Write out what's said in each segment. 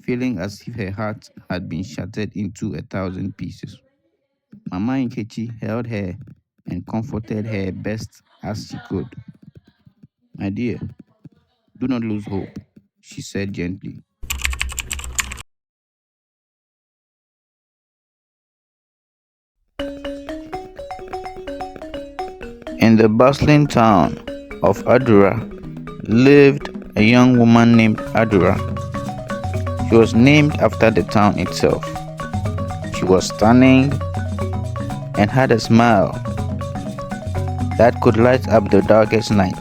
feeling as if her heart had been shattered into 1,000 pieces. Mama Nkechi held her and comforted her best as she could. My dear, do not lose hope, she said gently. In the bustling town of Adura lived a young woman named Adura. She was named after the town itself. She was stunning and had a smile that could light up the darkest night.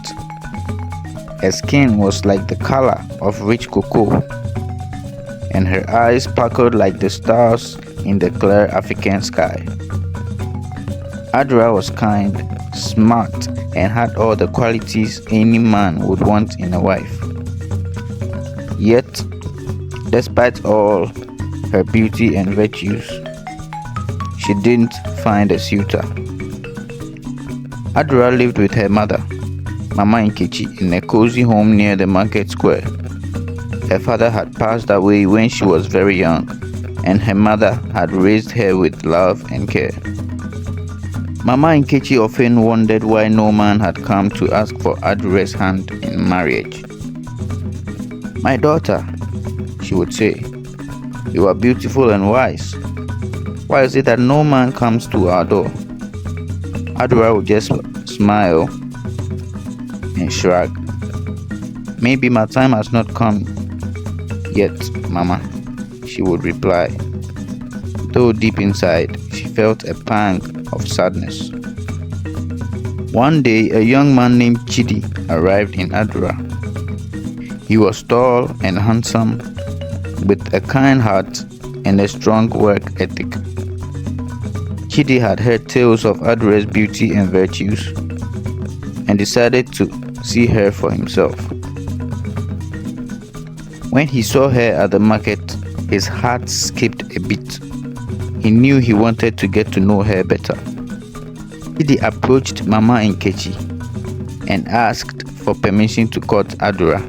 Her skin was like the color of rich cocoa, and her eyes sparkled like the stars in the clear African sky. Adra was kind, smart, and had all the qualities any man would want in a wife. Yet, despite all her beauty and virtues, she didn't find a suitor. Adra lived with her mother, Mama Nkechi, in a cozy home near the market square. Her father had passed away when she was very young, and her mother had raised her with love and care. Mama Nkechi often wondered why no man had come to ask for Adura's hand in marriage. "My daughter," she would say, "you are beautiful and wise. Why is it that no man comes to our door?" Adura would just smile and shrug. "Maybe my time has not come yet, Mama," she would reply, though deep inside she felt a pang of sadness. One day, a young man named Chidi arrived in Adura. He was tall and handsome, with a kind heart and a strong work ethic. Chidi had heard tales of Adura's beauty and virtues and decided to see her for himself. When he saw her at the market, his heart skipped a beat. He knew he wanted to get to know her better. Chidi approached Mama Nkechi and asked for permission to court Adura.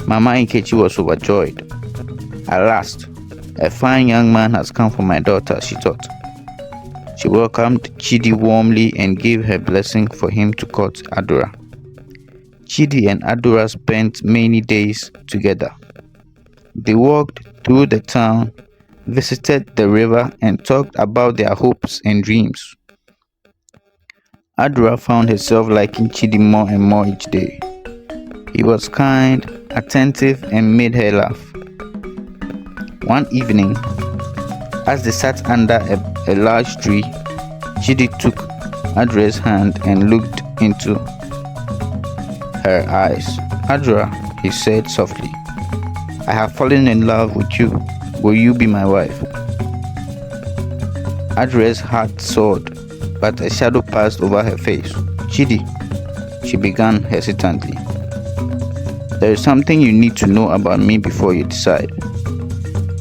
Mama Nkechi was overjoyed. At last, a fine young man has come for my daughter, she thought. She welcomed Chidi warmly and gave her blessing for him to court Adura. Chidi and Adura spent many days together. They walked through the town, visited the river, and talked about their hopes and dreams. Adura found herself liking Chidi more and more each day. He was kind, attentive, and made her laugh. One evening, as they sat under a large tree, Chidi took Adura's hand and looked into her eyes. "Adura," he said softly, "I have fallen in love with you. Will you be my wife?" Adura's heart soared, but a shadow passed over her face. "Chidi," she began hesitantly, "there is something you need to know about me before you decide."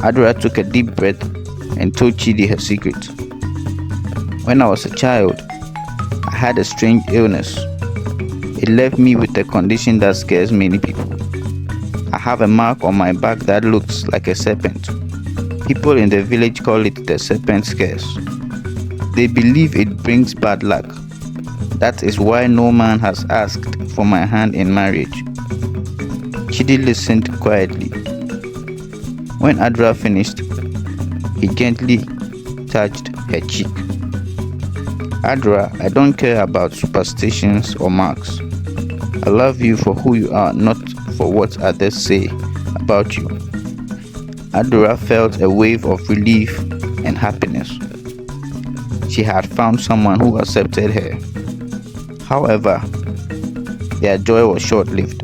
Adura took a deep breath and told Chidi her secret. "When I was a child, I had a strange illness. It left me with a condition that scares many people. I have a mark on my back that looks like a serpent. People in the village call it the serpent's curse. They believe it brings bad luck. That is why no man has asked for my hand in marriage." Chidi listened quietly. When Adra finished, he gently touched her cheek. "Adra, I don't care about superstitions or marks. I love you for who you are, not for what others say about you." Adra felt a wave of relief and happiness. She had found someone who accepted her. However, their joy was short-lived.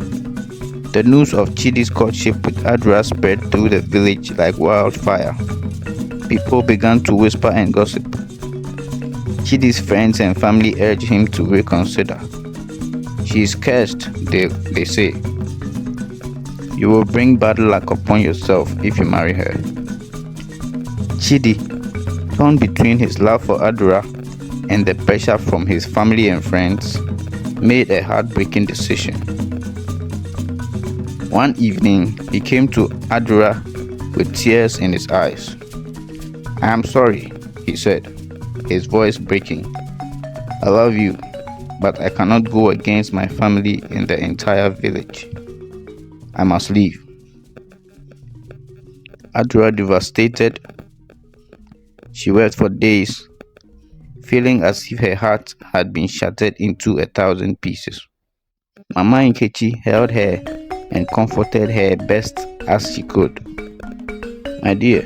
The news of Chidi's courtship with Adra spread through the village like wildfire. People began to whisper and gossip. Chidi's friends and family urged him to reconsider. "She is cursed," they say. "You will bring bad luck upon yourself if you marry her." Chidi, torn between his love for Adura and the pressure from his family and friends, made a heartbreaking decision. One evening, he came to Adura with tears in his eyes. "I am sorry," he said, his voice breaking. "I love you, but I cannot go against my family in the entire village. I must leave." Adra, devastated, she wept for days, feeling as if her heart had been shattered into 1,000 pieces. Mama Nkechi held her and comforted her best as she could. "My dear,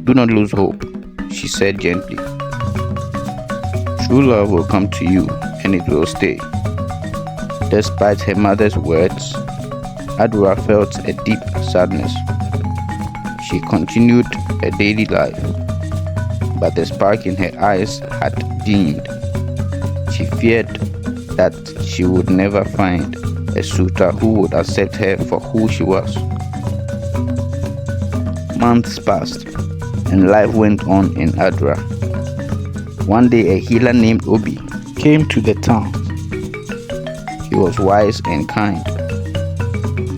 do not lose hope," she said gently. "True love will come to you and it will stay." Despite her mother's words, Adra felt a deep sadness. She continued her daily life, but the spark in her eyes had dimmed. She feared that she would never find a suitor who would accept her for who she was. Months passed, and life went on in Adra. One day, a healer named Obi came to the town. He was wise and kind,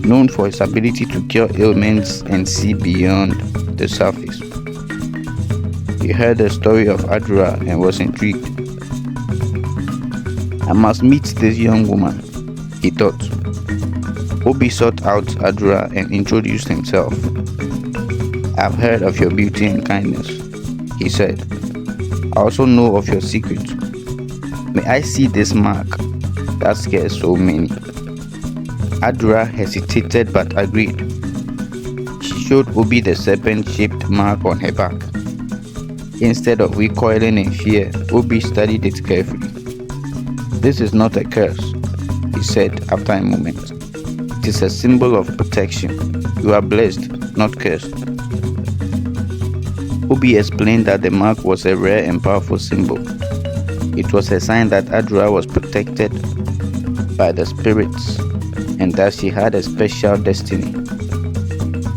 known for his ability to cure ailments and see beyond the surface. He heard the story of Adra and was intrigued. "I must meet this young woman," he thought. Obi sought out Adra and introduced himself. "I've heard of your beauty and kindness," he said. "I also know of your secret. May I see this mark that scares so many?" Adra hesitated but agreed. She showed Obi the serpent-shaped mark on her back. Instead of recoiling in fear, Obi studied it carefully. "This is not a curse," he said after a moment. "It is a symbol of protection. You are blessed, not cursed." Obi explained that the mark was a rare and powerful symbol. It was a sign that Adra was protected by the spirits and that she had a special destiny.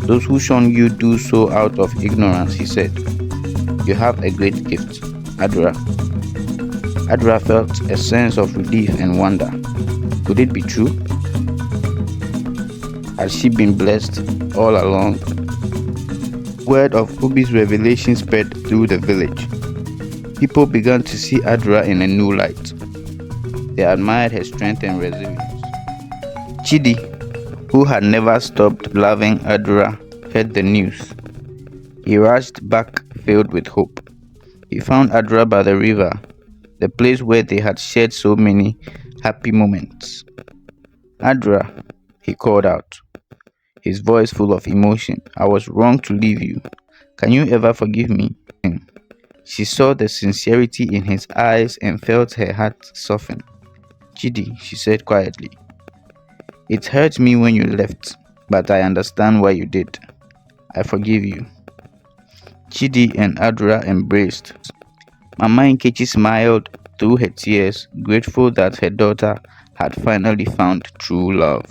"Those who shun you do so out of ignorance," he said. "You have a great gift, Adra." Adra felt a sense of relief and wonder. Could it be true? Had she been blessed all along? Word of Obi's revelation spread through the village. People began to see Adra in a new light. They admired her strength and resilience. Chidi, who had never stopped loving Adra, heard the news. He rushed back filled with hope. He found Adra by the river, the place where they had shared so many happy moments. "Adra," he called out, his voice full of emotion, "I was wrong to leave you. Can you ever forgive me?" She saw the sincerity in his eyes and felt her heart soften. "Chidi," she said quietly, "it hurt me when you left, but I understand why you did. I forgive you." Chidi and Adra embraced. Mama Nkechi smiled through her tears, grateful that her daughter had finally found true love.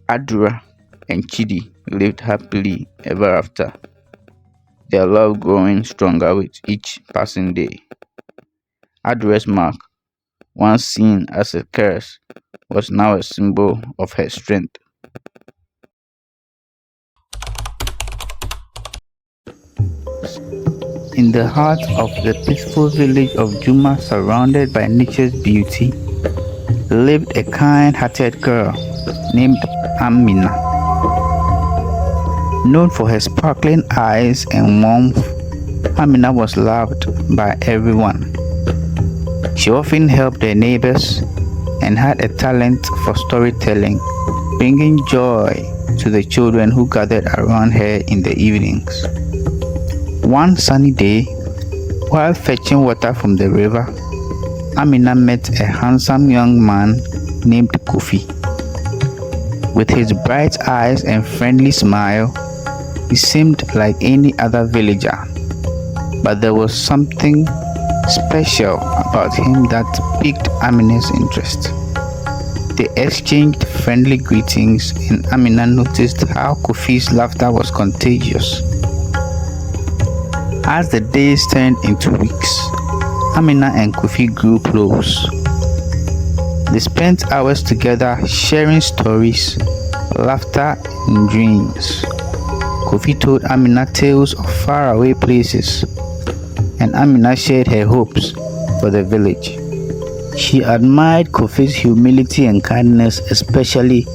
Adra and Chidi lived happily ever after, their love growing stronger with each passing day. Adra's mark, once seen as a curse, was now a symbol of her strength. In the heart of the peaceful village of Juma, surrounded by nature's beauty, lived a kind-hearted girl named Amina. Known for her sparkling eyes and warmth, Amina was loved by everyone. She often helped her neighbors and had a talent for storytelling, bringing joy to the children who gathered around her in the evenings. One sunny day, while fetching water from the river, Amina met a handsome young man named Kofi. With his bright eyes and friendly smile, he seemed like any other villager, but there was something special about him that piqued Amina's interest. They exchanged friendly greetings, and Amina noticed how Kofi's laughter was contagious. As the days turned into weeks, Amina and Kofi grew close. They spent hours together sharing stories, laughter, and dreams. Kofi told Amina tales of faraway places, and Amina shared her hopes for the village. She admired Kofi's humility and kindness, especially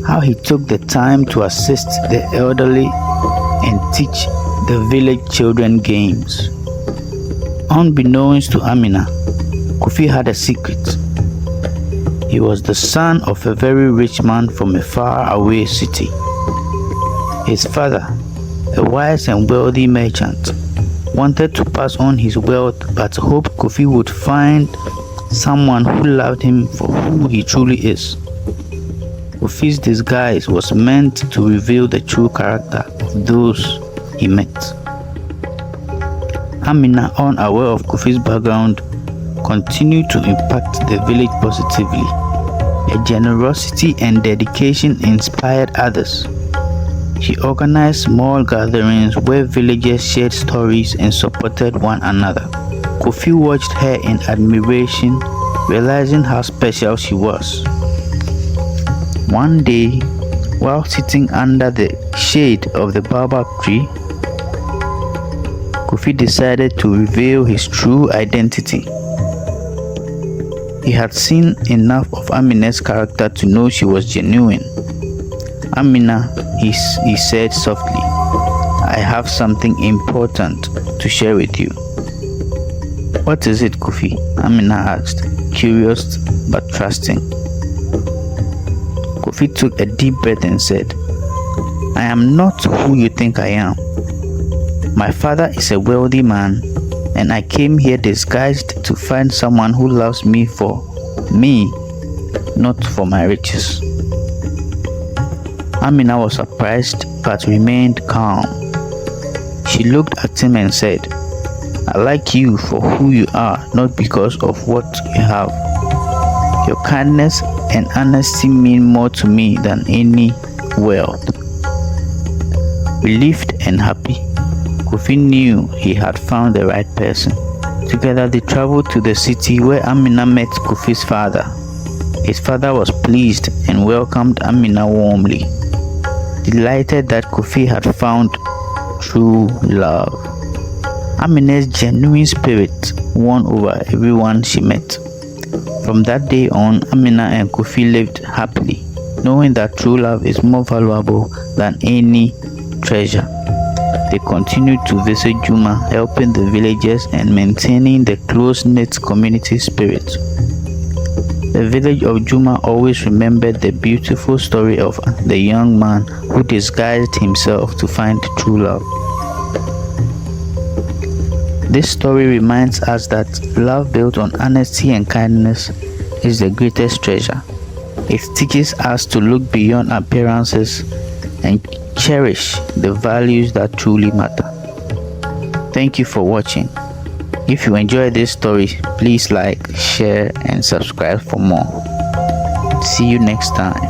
how he took the time to assist the elderly and teach the village children games. Unbeknownst to Amina, Kofi had a secret. He was the son of a very rich man from a faraway city. His father, a wise and wealthy merchant, wanted to pass on his wealth but hoped Kofi would find someone who loved him for who he truly is. Kofi's disguise was meant to reveal the true character of those he met. Amina, unaware of Kofi's background, continued to impact the village positively. Her generosity and dedication inspired others. She organized small gatherings where villagers shared stories and supported one another. Kofi watched her in admiration, realizing how special she was. One day, while sitting under the shade of the baobab tree, Kofi decided to reveal his true identity. He had seen enough of Amina's character to know she was genuine. Amina, he said softly, "I have something important to share with you." "What is it, Kofi?" Amina asked, curious but trusting. Kofi took a deep breath and said, "I am not who you think I am. My father is a wealthy man, and I came here disguised to find someone who loves me for me, not for my riches." Amina was surprised but remained calm. She looked at him and said, "I like you for who you are, not because of what you have. Your kindness and honesty mean more to me than any wealth." Relieved and happy, Kofi knew he had found the right person. Together they traveled to the city where Amina met Kofi's father. His father was pleased and welcomed Amina warmly, delighted that Kofi had found true love. Amina's genuine spirit won over everyone she met. From that day on, Amina and Kofi lived happily, knowing that true love is more valuable than any treasure. They continued to visit Juma, helping the villagers and maintaining the close-knit community spirit. The village of Juma always remembered the beautiful story of the young man who disguised himself to find true love. This story reminds us that love built on honesty and kindness is the greatest treasure. It teaches us to look beyond appearances and cherish the values that truly matter. Thank you for watching. If you enjoyed this story, please like, share, and subscribe for more. See you next time.